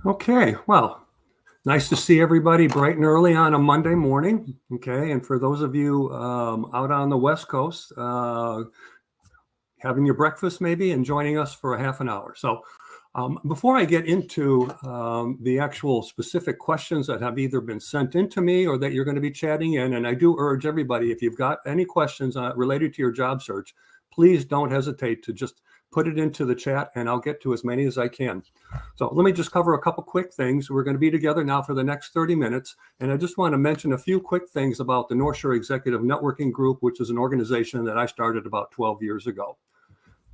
Okay, well, nice to see everybody bright and early on a Monday morning. Okay, and for those of you out on the West Coast, having your breakfast maybe and joining us for a half an hour. So before I get into the actual specific questions that have either been sent in to me or that you're going to be chatting in, and I do urge everybody, if you've got any questions related to your job search, please don't hesitate to just put it into the chat and I'll get to as many as I can. So let me just cover a couple quick things. We're going to be together now for the next 30 minutes. And I just want to mention a few quick things about the North Shore Executive Networking Group, which is an organization that I started about 12 years ago.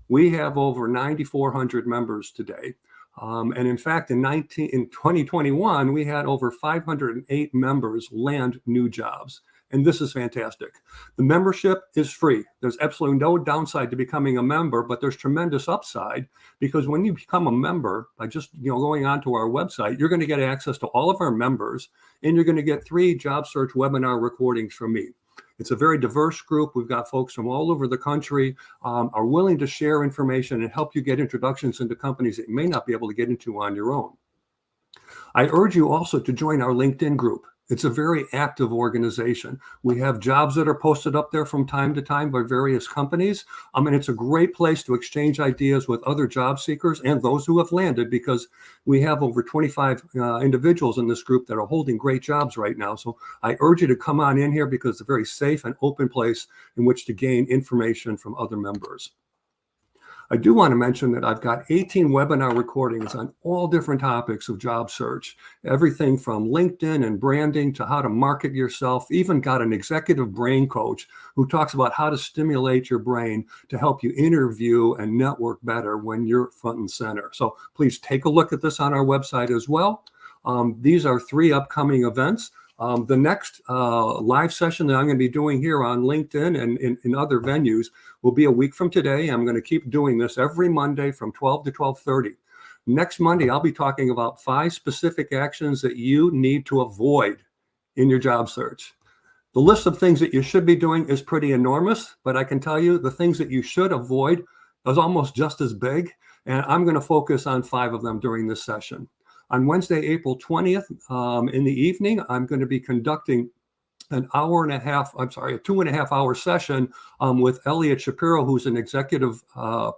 We have over 9,400 members today. And in fact, in 2021, we had over 508 members land new jobs. And this is fantastic. The membership is free. There's absolutely no downside to becoming a member, but there's tremendous upside because when you become a member, by just going onto our website, you're going to get access to all of our members, and you're going to get 3 job search webinar recordings from me. It's a very diverse group. We've got folks from all over the country are willing to share information and help you get introductions into companies that you may not be able to get into on your own. I urge you also to join our LinkedIn group. It's a very active organization. We have jobs that are posted up there from time to time by various companies. And it's a great place to exchange ideas with other job seekers and those who have landed, because we have over 25 individuals in this group that are holding great jobs right now. So I urge you to come on in here because it's a very safe and open place in which to gain information from other members. I do want to mention that I've got 18 webinar recordings on all different topics of job search, everything from LinkedIn and branding to how to market yourself. Even got an executive brain coach who talks about how to stimulate your brain to help you interview and network better when you're front and center. So please take a look at this on our website as well. These are 3 upcoming events. The next live session that I'm going to be doing here on LinkedIn and in other venues will be a week from today. I'm going to keep doing this every Monday from 12 to 12:30. Next Monday, I'll be talking about 5 specific actions that you need to avoid in your job search. The list of things that you should be doing is pretty enormous, but I can tell you the things that you should avoid is almost just as big. And I'm going to focus on 5 of them during this session. On Wednesday, April 20th, in the evening, I'm going to be conducting a 2.5-hour session with 𝗷𝗶𝗀𝗀, who's an executive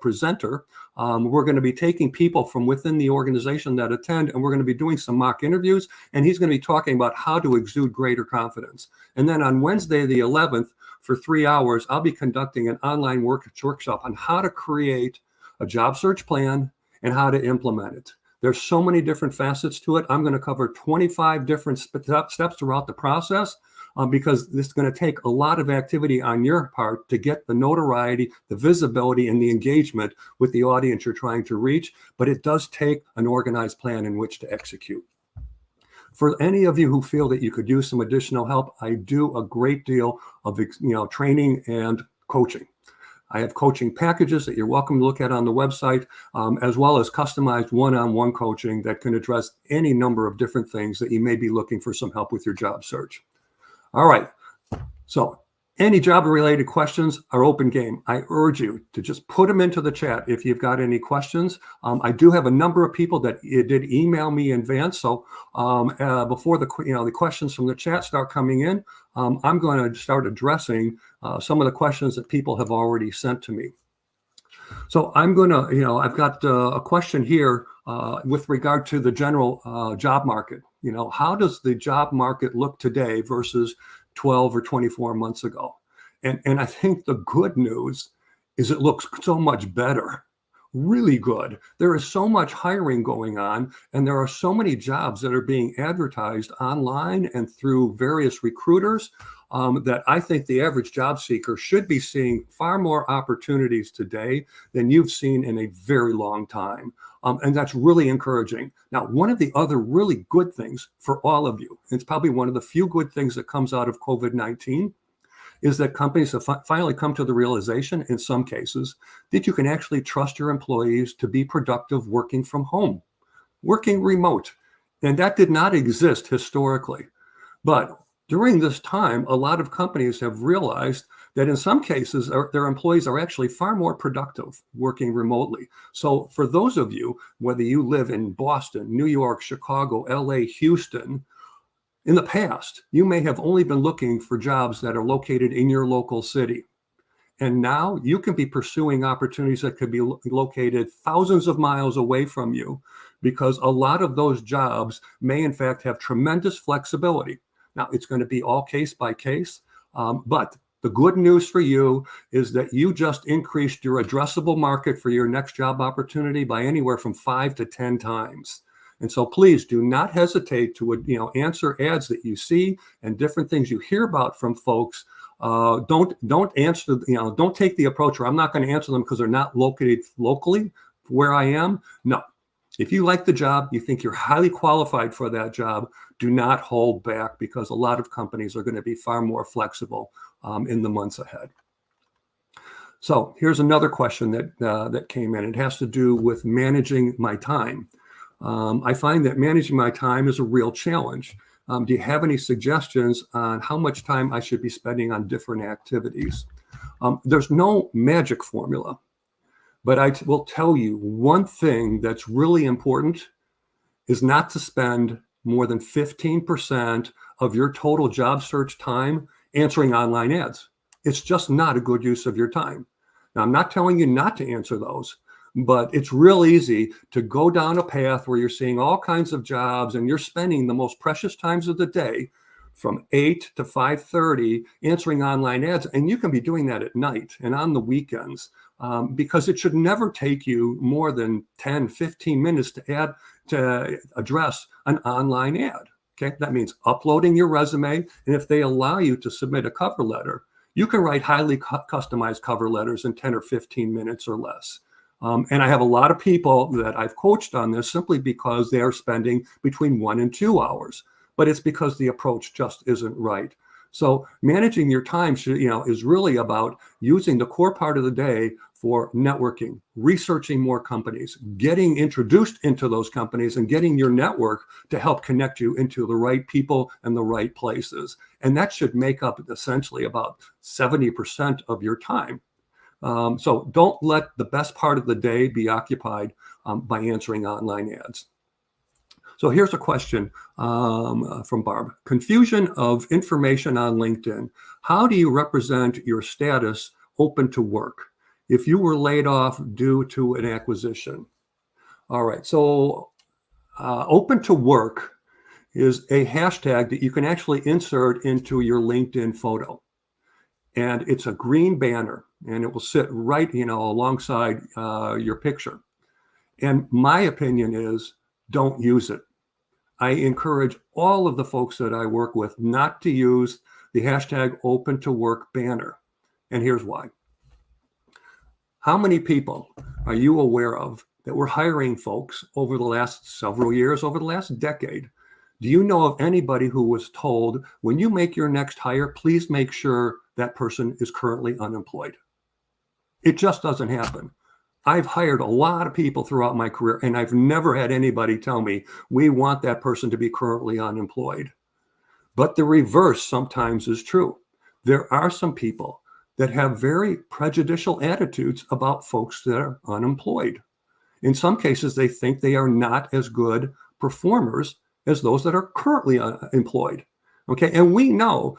presenter. We're going to be taking people from within the organization that attend, and we're going to be doing some mock interviews, and he's going to be talking about how to exude greater confidence. And then on Wednesday, the 11th, for 3 hours, I'll be conducting an online workshop on how to create a job search plan and how to implement it. There's so many different facets to it. I'm going to cover 25 different steps throughout the process because this is going to take a lot of activity on your part to get the notoriety, the visibility, and the engagement with the audience you're trying to reach. But it does take an organized plan in which to execute. For any of you who feel that you could use some additional help, I do a great deal of training and coaching. I have coaching packages that you're welcome to look at on the website, as well as customized one-on-one coaching that can address any number of different things that you may be looking for some help with your job search. All right, so any job-related questions are open game. I urge you to just put them into the chat if you've got any questions. I do have a number of people that did email me in advance, so before the questions from the chat start coming in, I'm going to start addressing some of the questions that people have already sent to me. So I'm going to, I've got a question here with regard to the general job market. How does the job market look today versus 12 or 24 months ago? And I think the good news is it looks so much better, really good. There is so much hiring going on, and there are so many jobs that are being advertised online and through various recruiters that I think the average job seeker should be seeing far more opportunities today than you've seen in a very long time. And that's really encouraging. Now, one of the other really good things for all of you, it's probably one of the few good things that comes out of COVID-19, is that companies have finally come to the realization, in some cases, that you can actually trust your employees to be productive working from home, working remote. And that did not exist historically. But during this time, a lot of companies have realized that in some cases their employees are actually far more productive working remotely. So for those of you, whether you live in Boston, New York, Chicago, LA, Houston, in the past, you may have only been looking for jobs that are located in your local city. And now you can be pursuing opportunities that could be located thousands of miles away from you, because a lot of those jobs may in fact have tremendous flexibility. Now, it's going to be all case by case, but the good news for you is that you just increased your addressable market for your next job opportunity by anywhere from 5 to 10 times. And so please do not hesitate to answer ads that you see and different things you hear about from folks. Don't answer, don't take the approach where I'm not going to answer them because they're not located locally where I am. No. If you like the job, you think you're highly qualified for that job, do not hold back, because a lot of companies are going to be far more flexible in the months ahead. So here's another question that came in. It has to do with managing my time. I find that managing my time is a real challenge. Do you have any suggestions on how much time I should be spending on different activities? There's no magic formula, but I will tell you one thing that's really important is not to spend more than 15% of your total job search time answering online ads. It's just not a good use of your time. Now, I'm not telling you not to answer those, but it's real easy to go down a path where you're seeing all kinds of jobs and you're spending the most precious times of the day from 8 to 5:30 answering online ads. And you can be doing that at night and on the weekends, because it should never take you more than 10, 15 minutes to address an online ad. Okay, that means uploading your resume. And if they allow you to submit a cover letter, you can write highly customized cover letters in 10 or 15 minutes or less. And I have a lot of people that I've coached on this simply because they are spending between 1 and 2 hours, but it's because the approach just isn't right. So managing your time is really about using the core part of the day for networking, researching more companies, getting introduced into those companies, and getting your network to help connect you into the right people and the right places. And that should make up essentially about 70% of your time. So don't let the best part of the day be occupied by answering online ads. So here's a question from Barb. Confusion of information on LinkedIn. How do you represent your status open to work if you were laid off due to an acquisition? All right, so open to work is a hashtag that you can actually insert into your LinkedIn photo. And it's a green banner, and it will sit right, alongside your picture. And my opinion is, don't use it. I encourage all of the folks that I work with not to use the hashtag open to work banner. And here's why. How many people are you aware of that were hiring folks over the last several years, over the last decade? Do you know of anybody who was told, when you make your next hire, please make sure that person is currently unemployed? It just doesn't happen. I've hired a lot of people throughout my career, and I've never had anybody tell me, we want that person to be currently unemployed. But the reverse sometimes is true. There are some people that have very prejudicial attitudes about folks that are unemployed. In some cases, they think they are not as good performers as those that are currently employed. Okay, and we know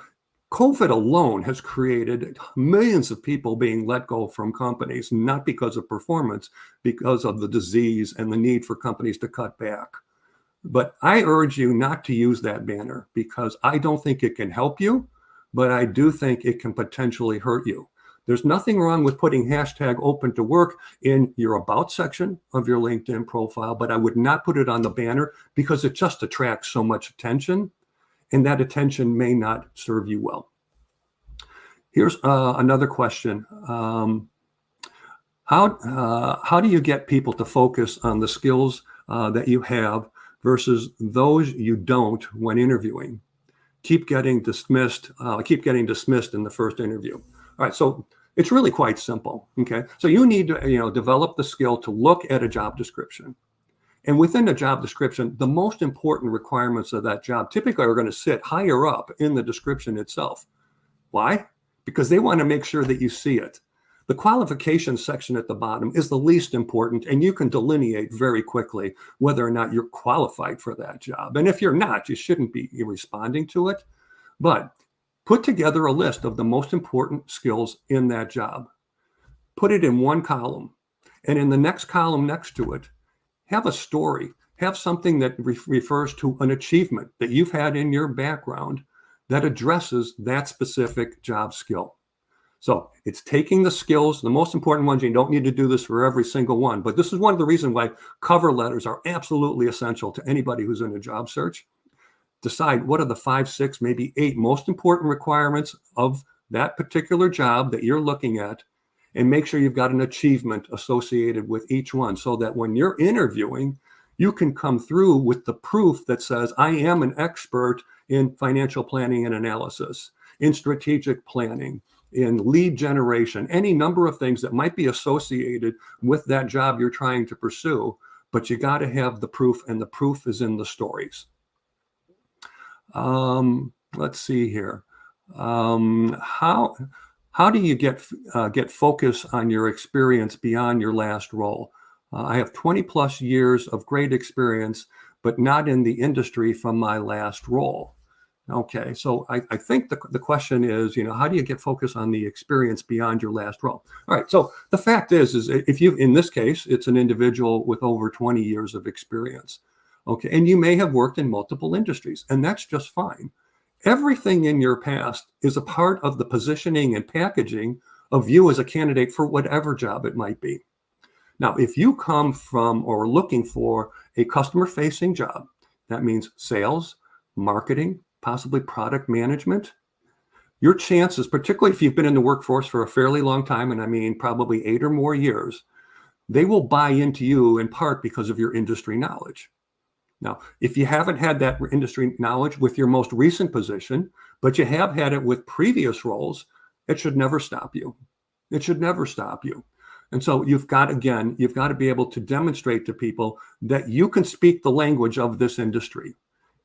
COVID alone has created millions of people being let go from companies, not because of performance, because of the disease and the need for companies to cut back. But I urge you not to use that banner, because I don't think it can help you, but I do think it can potentially hurt you. There's nothing wrong with putting hashtag open to work in your about section of your LinkedIn profile, but I would not put it on the banner, because it just attracts so much attention, and that attention may not serve you well. Here's another question. How do you get people to focus on the skills that you have versus those you don't when interviewing? Keep getting dismissed in the first interview. All right, so it's really quite simple, okay? So you need to develop the skill to look at a job description. And within the job description, the most important requirements of that job typically are going to sit higher up in the description itself. Why? because they want to make sure that you see it. The qualifications section at the bottom is the least important, and you can delineate very quickly whether or not you're qualified for that job. And if you're not, you shouldn't be responding to it. But put together a list of the most important skills in that job. Put it in one column. And in the next column next to it, have a story. Have something that refers to an achievement that you've had in your background that addresses that specific job skill. So it's taking the skills, the most important ones. You don't need to do this for every single one, but this is one of the reasons why cover letters are absolutely essential to anybody who's in a job search. Decide what are the 5, 6, maybe 8 most important requirements of that particular job that you're looking at, and make sure you've got an achievement associated with each one so that when you're interviewing, you can come through with the proof that says, I am an expert in financial planning and analysis, in strategic planning, in lead generation, any number of things that might be associated with that job you're trying to pursue, but you got to have the proof, and the proof is in the stories. Let's see here. How do you get focus on your experience beyond your last role? I have 20 plus years of great experience, but not in the industry from my last role. Okay, so I think the question is, how do you get focus on the experience beyond your last role? All right, so the fact is if you, in this case, it's an individual with over 20 years of experience. Okay, and you may have worked in multiple industries, and that's just fine. Everything in your past is a part of the positioning and packaging of you as a candidate for whatever job it might be. Now, if you come from or are looking for a customer-facing job, that means sales, marketing, possibly product management, your chances, particularly if you've been in the workforce for a fairly long time, and I mean probably 8 or more years, they will buy into you in part because of your industry knowledge. Now, if you haven't had that industry knowledge with your most recent position, but you have had it with previous roles, it should never stop you. It should never stop you. And so you've got to be able to demonstrate to people that you can speak the language of this industry.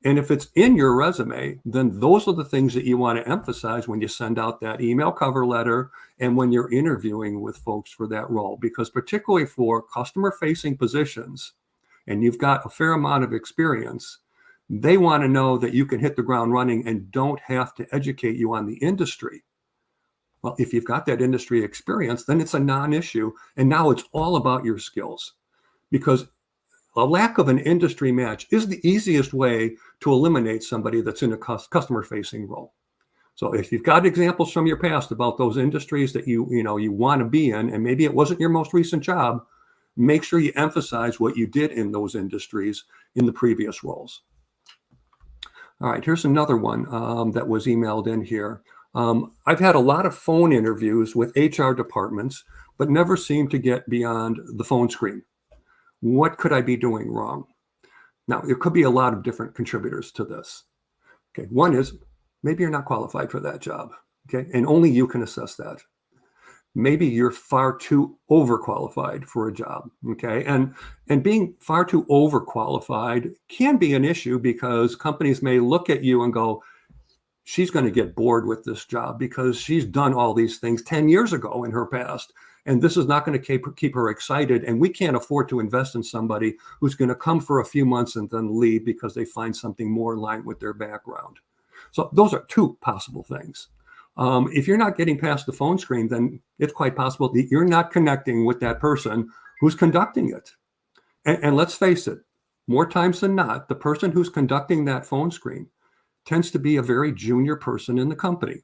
And if it's in your resume, then those are the things that you want to emphasize when you send out that email cover letter and when you're interviewing with folks for that role. Because particularly for customer-facing positions, and you've got a fair amount of experience, they want to know that you can hit the ground running and don't have to educate you on the industry. Well, if you've got that industry experience, then it's a non-issue. And now it's all about your skills, because a lack of an industry match is the easiest way to eliminate somebody that's in a customer-facing role. So if you've got examples from your past about those industries that you want to be in, and maybe it wasn't your most recent job, make sure you emphasize what you did in those industries in the previous roles. All right, here's another one that was emailed in here. I've had a lot of phone interviews with HR departments, but never seem to get beyond the phone screen. What could I be doing wrong? Now, there could be a lot of different contributors to this. Okay, one is maybe you're not qualified for that job, okay, and only you can assess that. Maybe you're far too overqualified for a job, okay? And being far too overqualified can be an issue because companies may look at you and go, she's going to get bored with this job because she's done all these things 10 years ago in her past. And this is not going to keep her excited. And we can't afford to invest in somebody who's going to come for a few months and then leave because they find something more in line with their background. So those are two possible things. If you're not getting past the phone screen, then it's quite possible that you're not connecting with that person who's conducting it. And let's face it, more times than not, the person who's conducting that phone screen tends to be a very junior person in the company.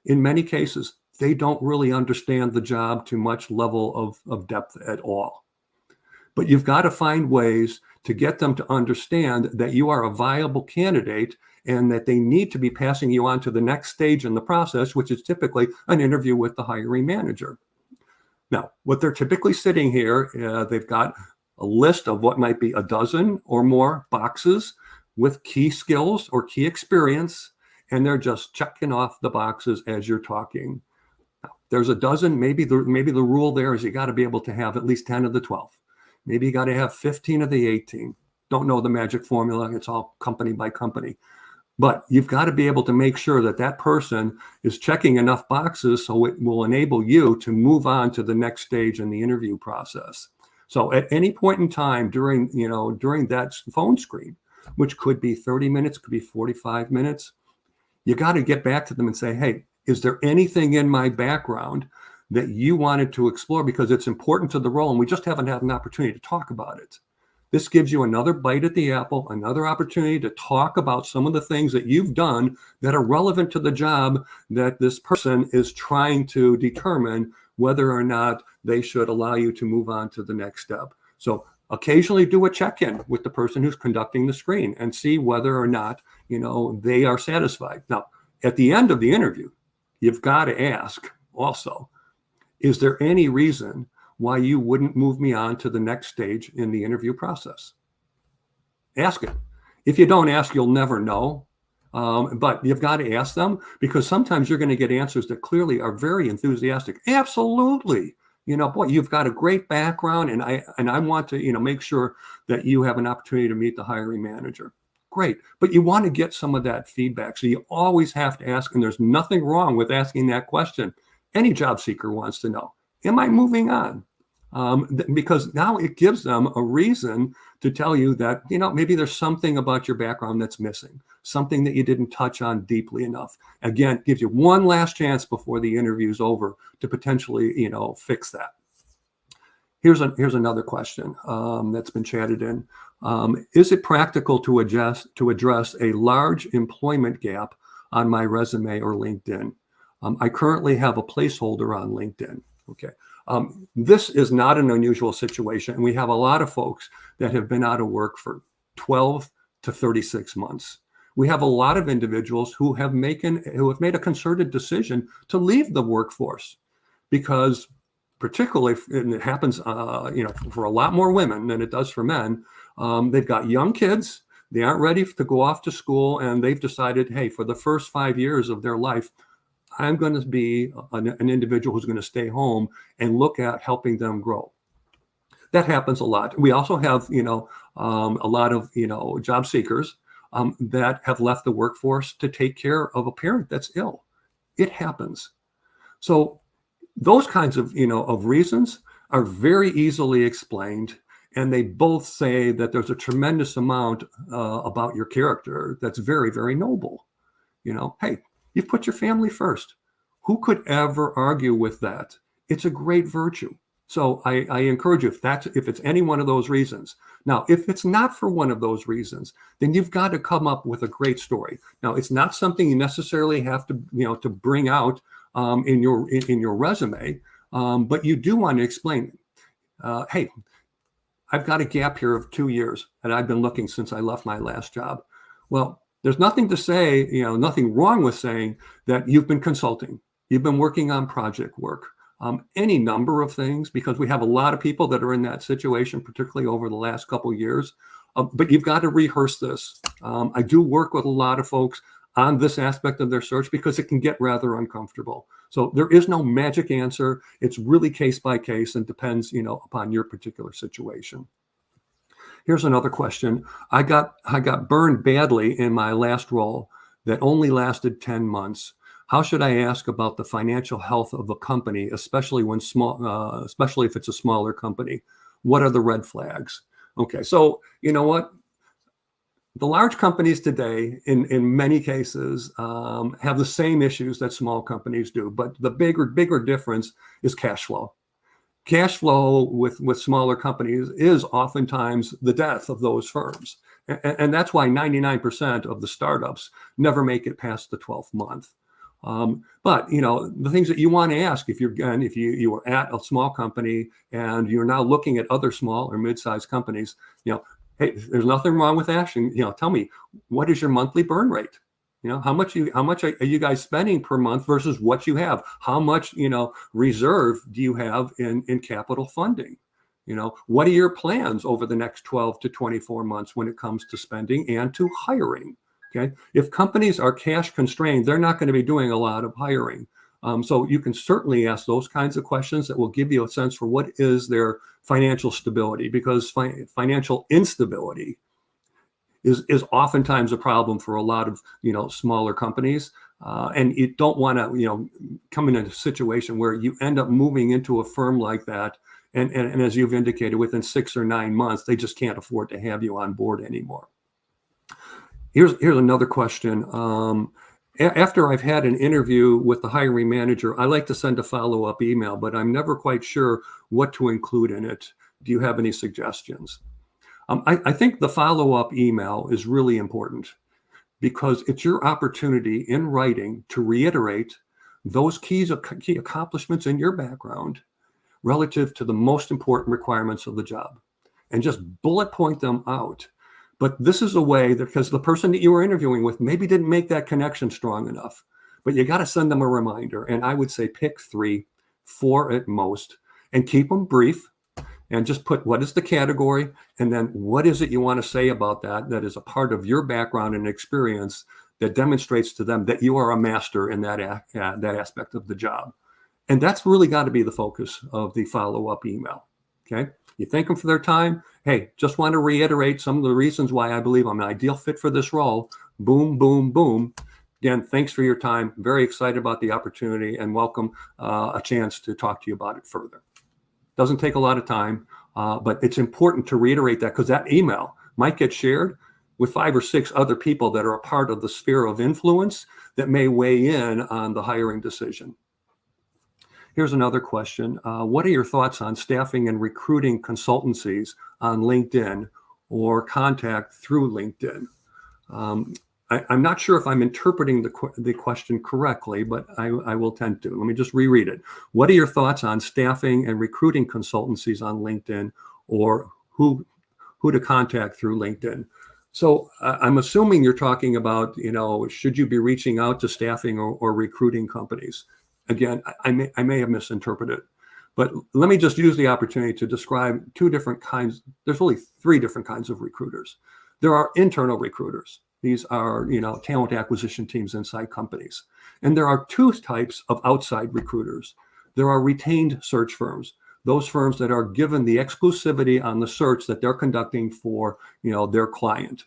In many cases, they don't really understand the job to much level of depth at all. But you've got to find ways to get them to understand that you are a viable candidate and that they need to be passing you on to the next stage in the process, which is typically an interview with the hiring manager. Now, what they're typically sitting here, they've got a list of what might be a dozen or more boxes with key skills or key experience, and they're just checking off the boxes as you're talking. Now, there's a dozen, maybe the rule there is you got to be able to have at least 10 of the 12. Maybe you got to have 15 of the 18. Don't know the magic formula. It's all company by company. But you've got to be able to make sure that that person is checking enough boxes so it will enable you to move on to the next stage in the interview process. So at any point in time during that phone screen, which could be 30 minutes, could be 45 minutes, you got to get back to them and say, hey, is there anything in my background that you wanted to explore because it's important to the role and we just haven't had an opportunity to talk about it? This gives you another bite at the apple, another opportunity to talk about some of the things that you've done that are relevant to the job that this person is trying to determine whether or not they should allow you to move on to the next step. So occasionally do a check-in with the person who's conducting the screen and see whether or not, they are satisfied. Now, at the end of the interview, you've got to ask also, is there any reason why you wouldn't move me on to the next stage in the interview process? Ask it. If you don't ask, you'll never know. But you've got to ask them, because sometimes you're going to get answers that clearly are very enthusiastic. Absolutely. Boy, you've got a great background, and I want to, make sure that you have an opportunity to meet the hiring manager. Great. But you want to get some of that feedback. So you always have to ask, and there's nothing wrong with asking that question. Any job seeker wants to know, am I moving on? Because now it gives them a reason to tell you that, maybe there's something about your background that's missing, something that you didn't touch on deeply enough. Again, it gives you one last chance before the interview's over to potentially, fix that. Here's another question that's been chatted in. Is it practical to address a large employment gap on my resume or LinkedIn? I currently have a placeholder on LinkedIn. Okay. This is not an unusual situation. And we have a lot of folks that have been out of work for 12 to 36 months. We have a lot of individuals who have made a concerted decision to leave the workforce because, particularly, and it happens, for a lot more women than it does for men, they've got young kids, they aren't ready to go off to school, and they've decided, hey, for the first 5 years of their life, I'm going to be an individual who's going to stay home and look at helping them grow. That happens a lot. We also have, a lot of, job seekers that have left the workforce to take care of a parent that's ill. It happens. So those kinds of, of reasons are very easily explained. And they both say that there's a tremendous amount about your character that's very, very noble. Hey, you've put your family first. Who could ever argue with that? It's a great virtue. So I encourage you, if it's any one of those reasons. Now, if it's not for one of those reasons, then you've got to come up with a great story. Now, it's not something you necessarily have to, to bring out in your resume, but you do want to explain, hey, I've got a gap here of 2 years, and I've been looking since I left my last job. Well, there's nothing to say, nothing wrong with saying that you've been consulting, you've been working on project work, any number of things, because we have a lot of people that are in that situation, particularly over the last couple of years. But you've got to rehearse this. I do work with a lot of folks on this aspect of their search because it can get rather uncomfortable. So there is no magic answer. It's really case by case and depends, upon your particular situation. Here's another question. I got burned badly in my last role that only lasted 10 months. How should I ask about the financial health of a company, especially if it's a smaller company? What are the red flags? Okay, so you know what? The large companies today, in many cases, have the same issues that small companies do, but the bigger difference is cash flow. Cash flow with smaller companies is oftentimes the death of those firms. And that's why 99% of the startups never make it past the 12th month. But, the things that you want to ask if you were at a small company and you're now looking at other small or mid-sized companies, hey, there's nothing wrong with asking, tell me, what is your monthly burn rate? How much are you guys spending per month versus what you have? How much, reserve do you have in capital funding? What are your plans over the next 12 to 24 months when it comes to spending and to hiring? Okay. If companies are cash constrained, they're not going to be doing a lot of hiring. So you can certainly ask those kinds of questions that will give you a sense for what is their financial stability, because financial instability is oftentimes a problem for a lot of, smaller companies. And you don't want to, come in a situation where you end up moving into a firm like that. And as you've indicated, within 6 or 9 months, they just can't afford to have you on board anymore. Here's another question. After I've had an interview with the hiring manager, I like to send a follow-up email, but I'm never quite sure what to include in it. Do you have any suggestions? I think the follow-up email is really important because it's your opportunity in writing to reiterate those key accomplishments in your background relative to the most important requirements of the job, and just bullet point them out. But this is a way that, because the person that you were interviewing with maybe didn't make that connection strong enough, but you got to send them a reminder. And I would say pick 3, 4 at most, and keep them brief, and just put what is the category, and then what is it you want to say about that is a part of your background and experience that demonstrates to them that you are a master in that aspect of the job. And that's really got to be the focus of the follow-up email. Okay. You thank them for their time. Hey, just want to reiterate some of the reasons why I believe I'm an ideal fit for this role. Boom, boom, boom. Again, thanks for your time. Very excited about the opportunity, and welcome a chance to talk to you about it further. Doesn't take a lot of time, but it's important to reiterate that, because that email might get shared with 5 or 6 other people that are a part of the sphere of influence that may weigh in on the hiring decision. Here's another question. What are your thoughts on staffing and recruiting consultancies on LinkedIn or contact through LinkedIn? I'm not sure if I'm interpreting the question correctly, but I will tend to. Let me just reread it. What are your thoughts on staffing and recruiting consultancies on LinkedIn, or who to contact through LinkedIn? So I'm assuming you're talking about, should you be reaching out to staffing or recruiting companies? Again, I may have misinterpreted, but let me just use the opportunity to describe 2 different kinds. There's really 3 different kinds of recruiters. There are internal recruiters. These are, talent acquisition teams inside companies. And there are 2 types of outside recruiters. There are retained search firms, those firms that are given the exclusivity on the search that they're conducting for, their client.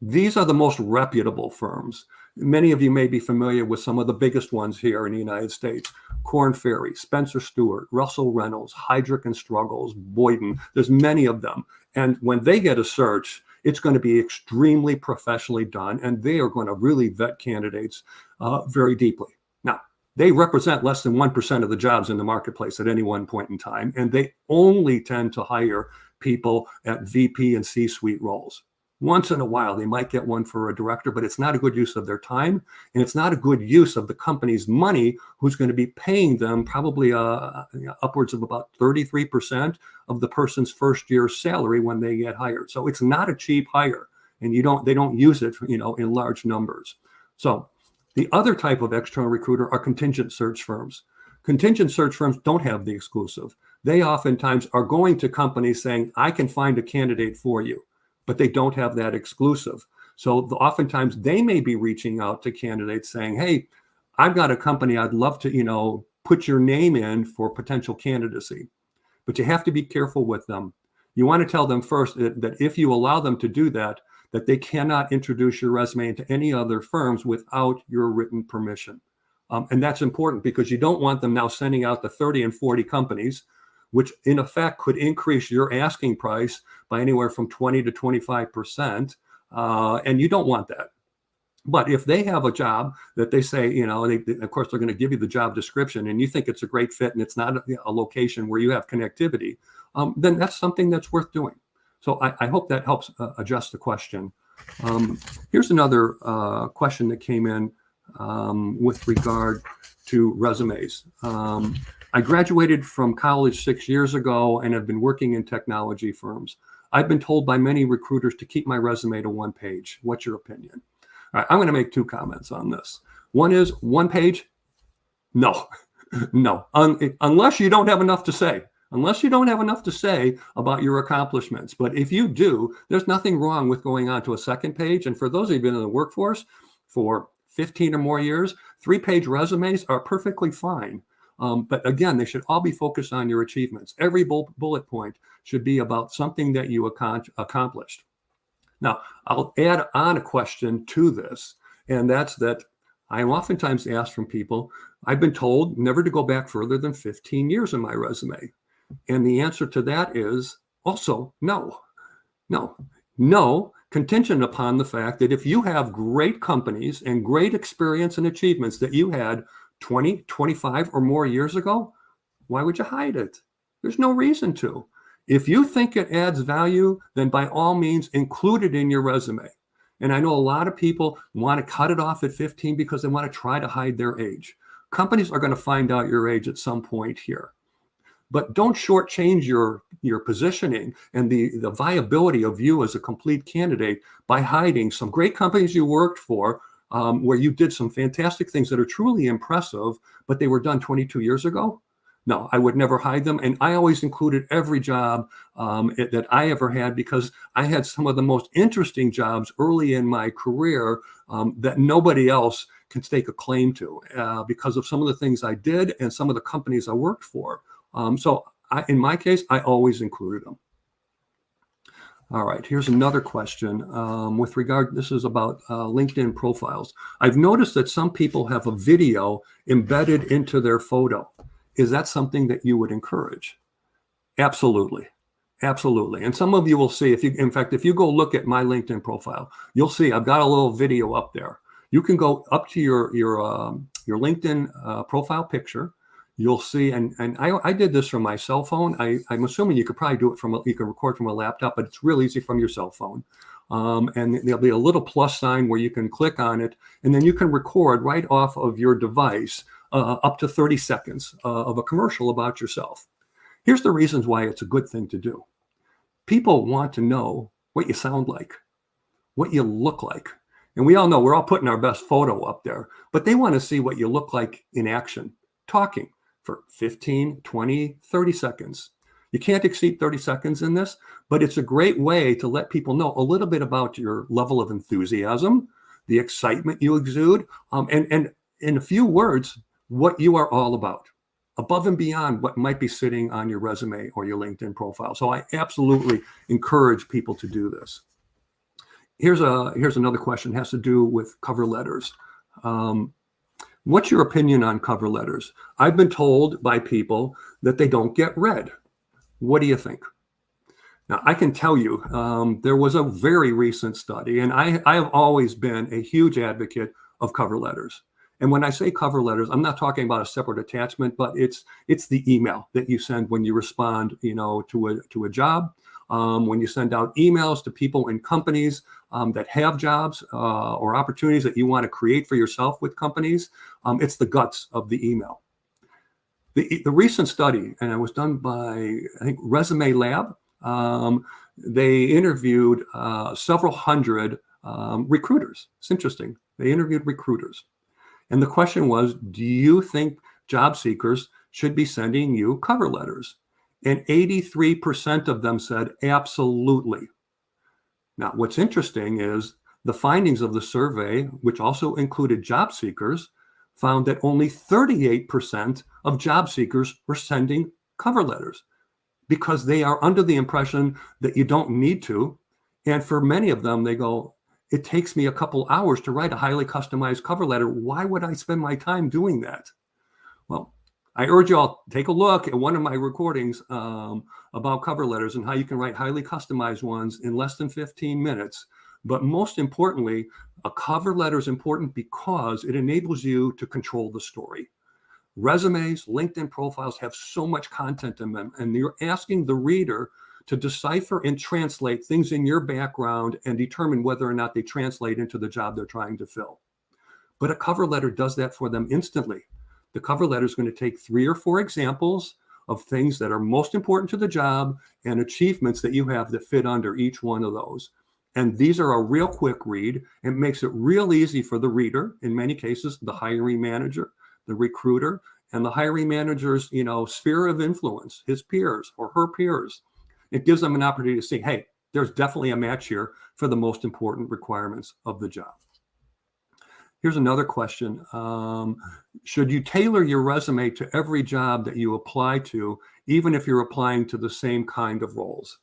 These are the most reputable firms. Many of you may be familiar with some of the biggest ones here in the United States: Korn Ferry, Spencer Stuart, Russell Reynolds, Heidrick & Struggles, Boyden. There's many of them. And when they get a search, it's going to be extremely professionally done, and they are going to really vet candidates very deeply. Now, they represent less than 1% of the jobs in the marketplace at any one point in time, and they only tend to hire people at VP and C-suite roles. Once in a while, they might get one for a director, but it's not a good use of their time, and it's not a good use of the company's money, who's going to be paying them probably upwards of about 33% of the person's first year's salary when they get hired. So it's not a cheap hire, and they don't use it, in large numbers. So the other type of external recruiter are contingent search firms. Contingent search firms don't have the exclusive. They oftentimes are going to companies saying, I can find a candidate for you, but they don't have that exclusive. So oftentimes they may be reaching out to candidates saying, hey, I've got a company, I'd love to, put your name in for potential candidacy. But you have to be careful with them. You want to tell them first that if you allow them to do that, that they cannot introduce your resume into any other firms without your written permission. And that's important, because you don't want them now sending out to 30 and 40 companies, which in effect could increase your asking price by anywhere from 20 to 25%. And you don't want that. But if they have a job that they say, of course, they're going to give you the job description, and you think it's a great fit and it's not a location where you have connectivity, then that's something that's worth doing. So I hope that helps adjust the question. Here's another question that came in with regard to resumes. I graduated from college 6 years ago and have been working in technology firms. I've been told by many recruiters to keep my resume to 1 page. What's your opinion? All right, I'm going to make 2 comments on this. One is 1 page. No, no, unless you don't have enough to say. Unless you don't have enough to say about your accomplishments. But if you do, there's nothing wrong with going on to a 2nd page. And for those of you who've been in the workforce for 15 or more years, 3-page resumes are perfectly fine. But again, they should all be focused on your achievements. Every bullet point should be about something that you accomplished. Now, I'll add on a question to this, and that's that I'm oftentimes asked from people, I've been told never to go back further than 15 years in my resume. And the answer to that is also no, no, contingent upon the fact that if you have great companies and great experience and achievements that you had 20, 25 or more years ago, why would you hide it? There's no reason to. If you think it adds value, then by all means, include it in your resume. And I know a lot of people want to cut it off at 15 because they want to try to hide their age. Companies are going to find out your age at some point here. But don't shortchange your positioning and the viability of you as a complete candidate by hiding some great companies you worked for where you did some fantastic things that are truly impressive, but they were done 22 years ago. No, I would never hide them. And I always included every job that I ever had because I had some of the most interesting jobs early in my career that nobody else can stake a claim to because of some of the things I did and some of the companies I worked for. In my case, I always included them. All right, here's another question with regard, this is about LinkedIn profiles. I've noticed that some people have a video embedded into their photo. Is that something that you would encourage? Absolutely. Absolutely. And some of you will see, in fact, if you go look at my LinkedIn profile, you'll see I've got a little video up there. You can go up to your LinkedIn profile picture. You'll see, and I did this from my cell phone. I'm assuming you could probably do it you can record from a laptop, but it's real easy from your cell phone. And there'll be a little plus sign where you can click on it, and then you can record right off of your device up to 30 seconds of a commercial about yourself. Here's the reasons why it's a good thing to do. People want to know what you sound like, what you look like. And we all know we're all putting our best photo up there, but they want to see what you look like in action, talking for 15, 20, 30 seconds. You can't exceed 30 seconds in this, but it's a great way to let people know a little bit about your level of enthusiasm, the excitement you exude, and in a few words, what you are all about, above and beyond what might be sitting on your resume or your LinkedIn profile. So I absolutely encourage people to do this. Here's another question, it has to do with cover letters. What's your opinion on cover letters? I've been told by people that they don't get read. What do you think? Now, I can tell you, there was a very recent study, and I have always been a huge advocate of cover letters. And when I say cover letters, I'm not talking about a separate attachment, but it's the email that you send when you respond, to a job. When you send out emails to people in companies that have jobs or opportunities that you want to create for yourself with companies, it's the guts of the email. The recent study, and it was done by, I think, Resume Lab, they interviewed several hundred recruiters. It's interesting. They interviewed recruiters. And the question was, do you think job seekers should be sending you cover letters? And 83% of them said absolutely. Now, what's interesting is the findings of the survey, which also included job seekers, found that only 38% of job seekers were sending cover letters because they are under the impression that you don't need to. And for many of them, they go, it takes me a couple hours to write a highly customized cover letter. Why would I spend my time doing that? Well, I urge you all take a look at one of my recordings about cover letters and how you can write highly customized ones in less than 15 minutes. But most importantly, a cover letter is important because it enables you to control the story. Resumes, LinkedIn profiles have so much content in them, and you're asking the reader to decipher and translate things in your background and determine whether or not they translate into the job they're trying to fill. But a cover letter does that for them instantly. The cover letter is going to take 3 or 4 examples of things that are most important to the job and achievements that you have that fit under each one of those. And these are a real quick read. It makes it real easy for the reader, in many cases, the hiring manager, the recruiter, and the hiring manager's, sphere of influence, his peers or her peers. It gives them an opportunity to see, hey, there's definitely a match here for the most important requirements of the job. Here's another question. Should you tailor your resume to every job that you apply to, even if you're applying to the same kind of roles?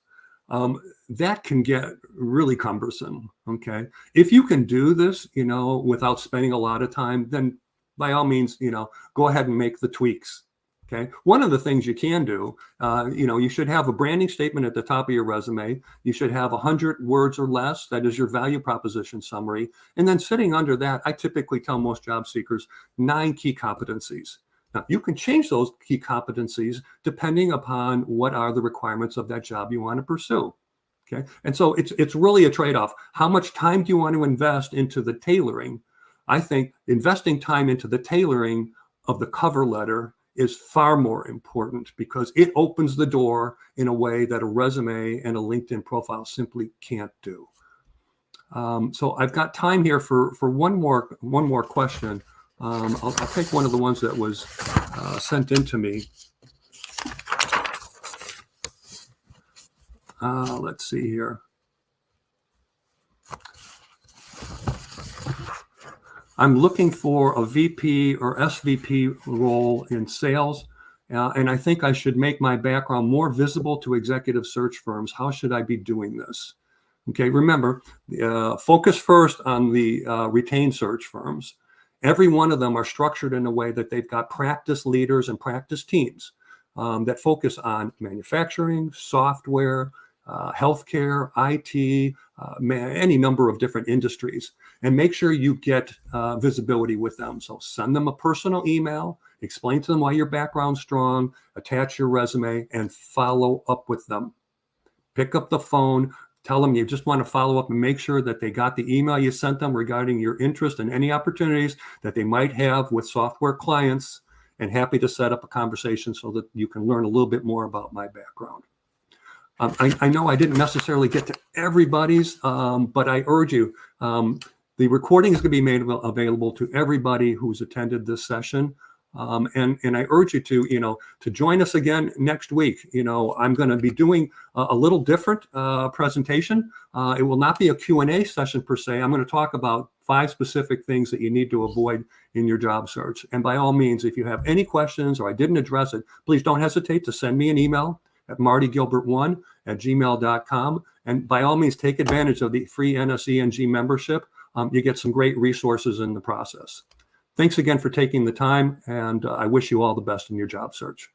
that can get really cumbersome. Okay. If you can do this, without spending a lot of time, then by all means, go ahead and make the tweaks. Okay. One of the things you can do, you should have a branding statement at the top of your resume. You should have 100 words or less. That is your value proposition summary. And then sitting under that, I typically tell most job seekers 9 key competencies. Now, you can change those key competencies depending upon what are the requirements of that job you want to pursue. Okay. And so it's really a trade-off. How much time do you want to invest into the tailoring? I think investing time into the tailoring of the cover letter is far more important because it opens the door in a way that a resume and a LinkedIn profile simply can't do. So I've got time here for one more question. I'll take one of the ones that was sent in to me. Let's see here. I'm looking for a VP or SVP role in sales, and I think I should make my background more visible to executive search firms. How should I be doing this? Okay, remember, focus first on the retained search firms. Every one of them are structured in a way that they've got practice leaders and practice teams that focus on manufacturing, software, healthcare, IT, any number of different industries, and make sure you get visibility with them. So send them a personal email, explain to them why your background's strong, attach your resume, and follow up with them. Pick up the phone, tell them you just want to follow up and make sure that they got the email you sent them regarding your interest and any opportunities that they might have with software clients, and happy to set up a conversation so that you can learn a little bit more about my background. I know I didn't necessarily get to everybody's, but I urge you, the recording is going to be made available to everybody who's attended this session. And I urge you to join us again next week. I'm going to be doing a little different presentation. It will not be a Q&A session per se. I'm going to talk about 5 specific things that you need to avoid in your job search. And by all means, if you have any questions or I didn't address it, please don't hesitate to send me an email at martygilbert1@gmail.com. And by all means, take advantage of the free NSENG membership. You get some great resources in the process. Thanks again for taking the time, and I wish you all the best in your job search.